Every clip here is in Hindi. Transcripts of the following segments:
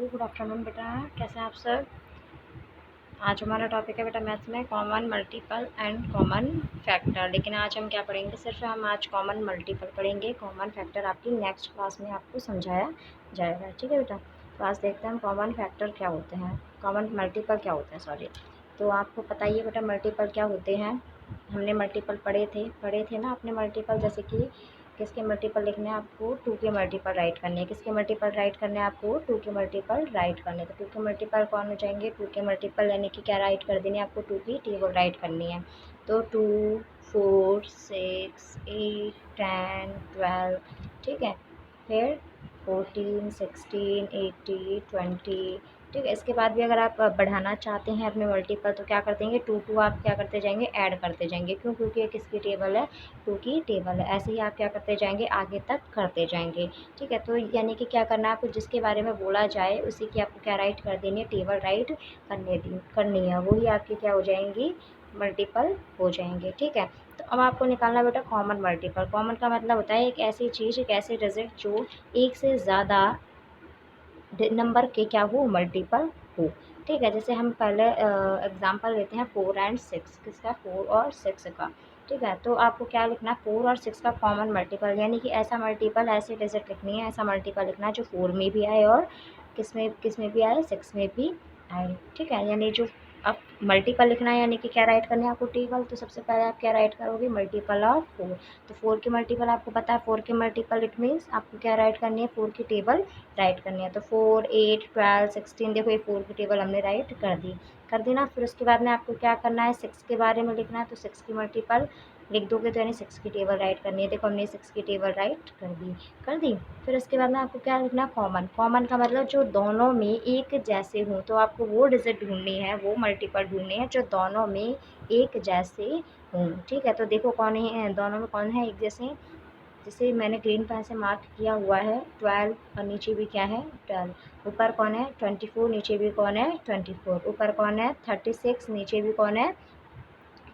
गुड आफ्टरनून बेटा, कैसे हैं आप सब। आज हमारा टॉपिक है बेटा मैथ्स में common multiple and common factor. लेकिन आज हम क्या पढ़ेंगे, सिर्फ हम आज कॉमन मल्टीपल पढ़ेंगे। कॉमन फैक्टर आपकी नेक्स्ट क्लास में आपको समझाया जाएगा, ठीक है बेटा। तो आज देखते हैं हम कॉमन फैक्टर क्या होते हैं, कॉमन मल्टीपल क्या होते हैं, सॉरी। तो आपको पता ही है बेटा मल्टीपल क्या होते हैं। हमने मल्टीपल पढ़े थे ना अपने मल्टीपल, जैसे कि किसके मल्टीपल लिखने हैं आपको, 2 के मल्टीपल राइट करने हैं। किसके मल्टीपल राइट करने हैं आपको, 2 के मल्टीपल राइट करने। तो 2 के मल्टीपल कौन हो जाएंगे, 2 के मल्टीपल यानी कि क्या राइट कर देनी है आपको, 2 की टेबल राइट करनी है। तो 2, 4, 6, 8, 10, 12, ठीक है। फिर 14, 16, 18, 20, ठीक है। इसके बाद भी अगर आप बढ़ाना चाहते हैं अपने मल्टीपल तो क्या कर देंगे, 2 आप क्या करते जाएंगे, ऐड करते जाएंगे। क्यों, क्योंकि ये किसकी टेबल है, 2 की टेबल है। ऐसे ही आप क्या करते जाएंगे, आगे तक करते जाएंगे, ठीक है। तो यानी कि क्या करना है आपको, जिसके बारे में बोला जाए उसी की आपको क्या राइट कर देनी है, टेबल राइट करनी है। वही आपकी क्या हो जाएंगी, मल्टीपल हो जाएंगे, ठीक है। तो अब आपको निकालना बेटा कॉमन मल्टीपल। कॉमन का मतलब होता है एक ऐसी चीज़, एक ऐसे डिजिट जो एक से ज़्यादा नंबर के क्या हो, मल्टीपल हो, ठीक है। जैसे हम पहले एग्जांपल लेते हैं 4 एंड 6, किसका, 4 और 6 का, ठीक है। तो आपको क्या लिखना है, 4 और 6 का कॉमन मल्टीपल, यानी कि ऐसा मल्टीपल, ऐसी डिजिट लिखनी है, ऐसा मल्टीपल लिखना है जो 4 में भी आए और किस में भी आए, 6 में भी आए, ठीक है। यानी जो अब मल्टीपल लिखना है यानी कि क्या राइट करना है आपको, टेबल। तो सबसे पहले आप क्या राइट करोगे, मल्टीपल ऑफ 4। तो 4 की मल्टीपल आपको पता है, 4 की मल्टीपल इट मीन्स आपको क्या राइट करनी है, 4 की टेबल राइट करनी है। तो 4, 8, 12, 16, देखो ये 4 की टेबल हमने राइट कर दी ना। फिर उसके बाद में आपको क्या करना है, 6 के बारे में लिखना है। तो 6 की मल्टीपल लिख दोगे तो यानी 6 की टेबल राइट करनी है। देखो हमने 6 की टेबल राइट कर दी। फिर उसके बाद में आपको क्या लिखना, कॉमन। कॉमन का मतलब जो दोनों में एक जैसे हों, तो आपको वो डिजिट ढूंढनी है, वो मल्टीपल ढूंढनी है जो दोनों में एक जैसे हों, ठीक है। तो देखो कौन है, दोनों में कौन है एक जैसे। जैसे मैंने ग्रीन पेन से मार्क किया हुआ है 12 और नीचे भी क्या है 12, ऊपर कौन है 24, नीचे भी कौन है 24, ऊपर कौन है 36, नीचे भी कौन है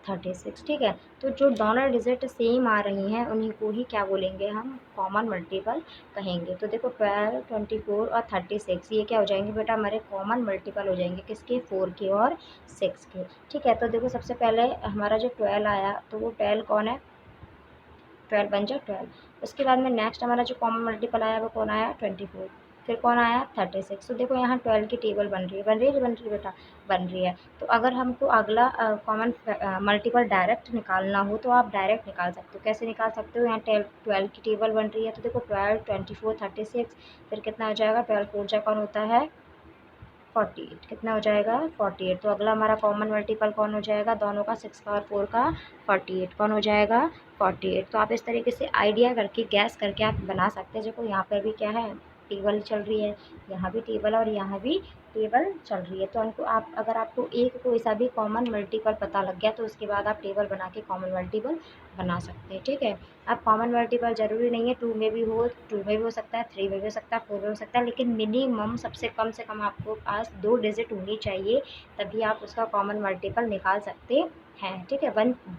36, ठीक है। तो जो दोनों डिजिट सेम आ रही हैं उन्हीं को ही क्या बोलेंगे, हम कॉमन मल्टीपल कहेंगे। तो देखो 12, 24 और 36 ये क्या हो जाएंगे बेटा, हमारे कॉमन मल्टीपल हो जाएंगे, किसके, 4 के और 6 के, ठीक है। तो देखो सबसे पहले हमारा जो 12 आया तो वो 12 कौन है, 12 बन जाए 12। उसके बाद में नेक्स्ट हमारा जो कॉमन मल्टीपल आया वो कौन आया, 24। फिर कौन आया 36। तो देखो यहाँ 12 की टेबल बन रही है बेटा, बन रही है। तो अगर हमको अगला कॉमन मल्टीपल डायरेक्ट निकालना हो तो आप डायरेक्ट निकाल सकते हो। कैसे निकाल सकते हो, यहाँ 12 की टेबल बन रही है तो देखो 12, 24, 36, फिर कितना हो जाएगा, 12 4 जा कौन होता है 48, कितना हो जाएगा 48। तो अगला हमारा कॉमन मल्टीपल कौन हो जाएगा, दोनों का 6 का और 4 का 48, कौन हो जाएगा 48। तो आप इस तरीके से आइडिया करके गैस करके आप बना सकते हैं। देखो यहाँ पर भी क्या है, टेबल चल रही है, यहाँ भी टेबल और यहाँ भी टेबल चल रही है। तो उनको आप, अगर आपको एक कोई सा भी कॉमन मल्टीपल पता लग गया तो उसके बाद आप टेबल बना के कॉमन मल्टीपल बना सकते हैं, ठीक है। अब कॉमन मल्टीपल ज़रूरी नहीं है 2 में भी हो, 2 में भी हो सकता है, 3 में भी हो सकता है, 4 में हो सकता है, लेकिन मिनिमम सबसे कम से कम आपको पास 2 डिजिट होनी चाहिए, तभी आप उसका कॉमन मल्टीपल निकाल सकते हैं, ठीक है।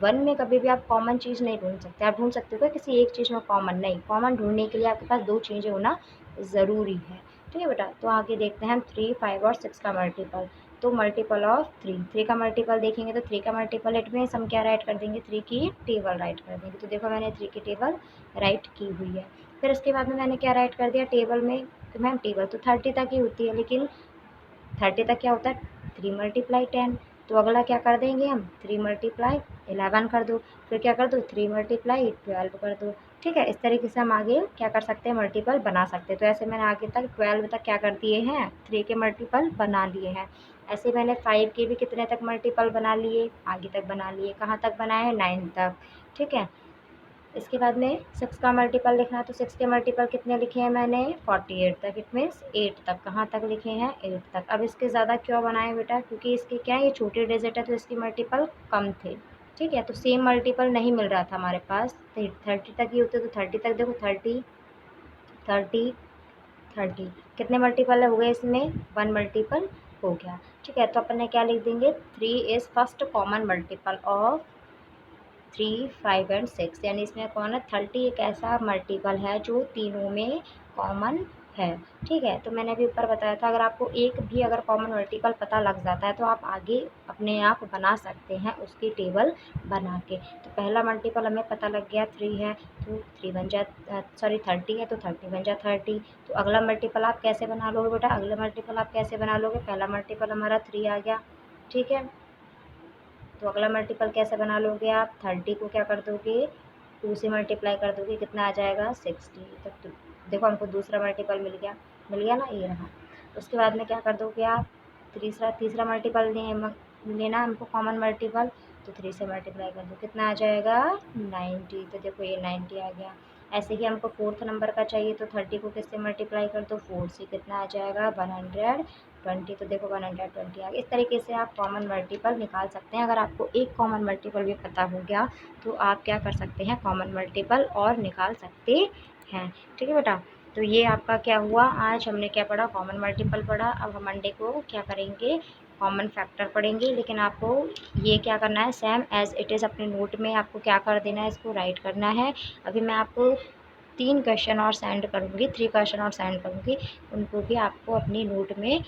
वन में कभी भी आप कॉमन चीज़ नहीं ढूंढ सकते। आप ढूंढ सकते हो किसी एक चीज़ में कॉमन, नहीं, कॉमन ढूंढने के लिए आपके पास 2 चीज़ें होना ज़रूरी है, ठीक है बेटा। तो आगे देखते हैं हम 3, 5 और 6 का मल्टीपल। तो मल्टीपल ऑफ 3 का मल्टीपल देखेंगे तो 3 का मल्टीपल इट मीन्स हम क्या राइट कर देंगे, 3 की टेबल राइट कर देंगे। तो देखो मैंने 3 की टेबल राइट की हुई है। फिर उसके बाद में मैंने क्या राइट कर दिया टेबल में, तो मैम टेबल तो 30 तक ही होती है, लेकिन 30 तक क्या होता है 3 मल्टीप्लाई 10। तो अगला क्या कर देंगे हम, 3 मल्टीप्लाई 11 कर दो, फिर क्या कर दो 3 मल्टीप्लाई 12 कर दो, ठीक है। इस तरीके से हम आगे क्या कर सकते हैं, मल्टीपल बना सकते हैं। तो ऐसे मैंने आगे तक 12 तक क्या कर दिए हैं, 3 के मल्टीपल बना लिए हैं। ऐसे मैंने 5 के भी कितने तक मल्टीपल बना लिए, आगे तक बना लिए, कहाँ तक बनाए हैं 9 तक, ठीक है। इसके बाद में 6 का मल्टीपल लिखना है तो 6 के मल्टीपल कितने लिखे हैं मैंने 48 तक, इट मीन्स 8 तक, कहाँ तक लिखे हैं 8 तक। अब इसके ज़्यादा क्यों बनाए बेटा, क्योंकि इसके क्या है, ये छोटे डिजिट है तो इसकी मल्टीपल कम थे, ठीक है। तो सेम मल्टीपल नहीं मिल रहा था हमारे पास, 30 तक ही होते तो 30 तक, देखो 30, 30, 30 कितने मल्टीपल हो गए इसमें, 1 मल्टीपल हो गया, ठीक है। तो अपन ने क्या लिख देंगे, 3 is first common multiple of 3, 5 and 6, यानी इसमें कौन है 30 एक ऐसा मल्टीपल है जो तीनों में कॉमन है। ठीक है, तो मैंने अभी ऊपर बताया था अगर आपको एक भी अगर कॉमन मल्टीपल पता लग जाता है तो आप आगे अपने आप बना सकते हैं उसकी टेबल बना के। तो पहला मल्टीपल हमें पता लग गया 3 है, तो 3 बन जा 30 है तो 30 बन जा 30। तो अगला मल्टीपल आप कैसे बना लोगे बेटा, अगला मल्टीपल आप कैसे बना लोगे, पहला मल्टीपल हमारा 3 आ गया। ठीक है, तो अगला मल्टीपल कैसे बना लोगे आप, 30 को क्या कर दोगे 2 से मल्टीप्लाई कर दोगे, कितना आ जाएगा 60। तो देखो हमको दूसरा मल्टीपल मिल गया ना, ये रहा। उसके बाद में क्या कर दोगे आप, तीसरा मल्टीपल लेना हमको कॉमन मल्टीपल, तो 3 से मल्टीप्लाई कर दो, कितना आ जाएगा 90। तो देखो ये 90 आ गया। ऐसे ही हमको फोर्थ नंबर का चाहिए, तो 30 को किससे मल्टीप्लाई कर दो 4 से, कितना आ जाएगा 120। तो देखो 120 आ गया। इस तरीके से आप कॉमन मल्टीपल निकाल सकते हैं। अगर आपको एक कॉमन मल्टीपल भी पता हो गया तो आप क्या कर सकते हैं, कॉमन मल्टीपल और निकाल सकते हैं। ठीक है बेटा, तो ये आपका क्या हुआ, आज हमने क्या पढ़ा, कॉमन मल्टीपल पढ़ा। अब हम मंडे को क्या करेंगे, कॉमन फैक्टर पढ़ेंगे। लेकिन आपको ये क्या करना है, सेम एज़ इट इज़ अपने नोट में आपको क्या कर देना है, इसको राइट करना है। अभी मैं आपको 3 क्वेश्चन और सेंड करूँगी, 3 क्वेश्चन और सेंड करूँगी, उनको भी आपको अपनी नोट में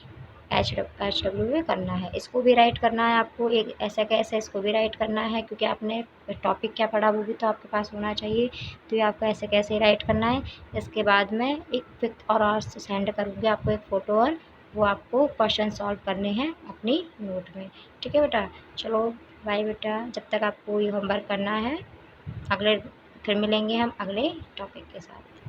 एच डब्ल्यू में करना है। इसको भी राइट करना है आपको, एक ऐसा कैसे इसको भी राइट करना है, क्योंकि आपने टॉपिक क्या पढ़ा वो भी तो आपके पास होना चाहिए। तो ये आपको ऐसे कैसे राइट करना है। इसके बाद में एक पिक और सेंड करूँगी आपको, एक फ़ोटो, और वो आपको क्वेश्चन सॉल्व करने हैं अपनी नोट में। ठीक है बेटा, चलो बाय बेटा, जब तक आपको ये होमवर्क करना है। अगले फिर मिलेंगे हम अगले टॉपिक के साथ।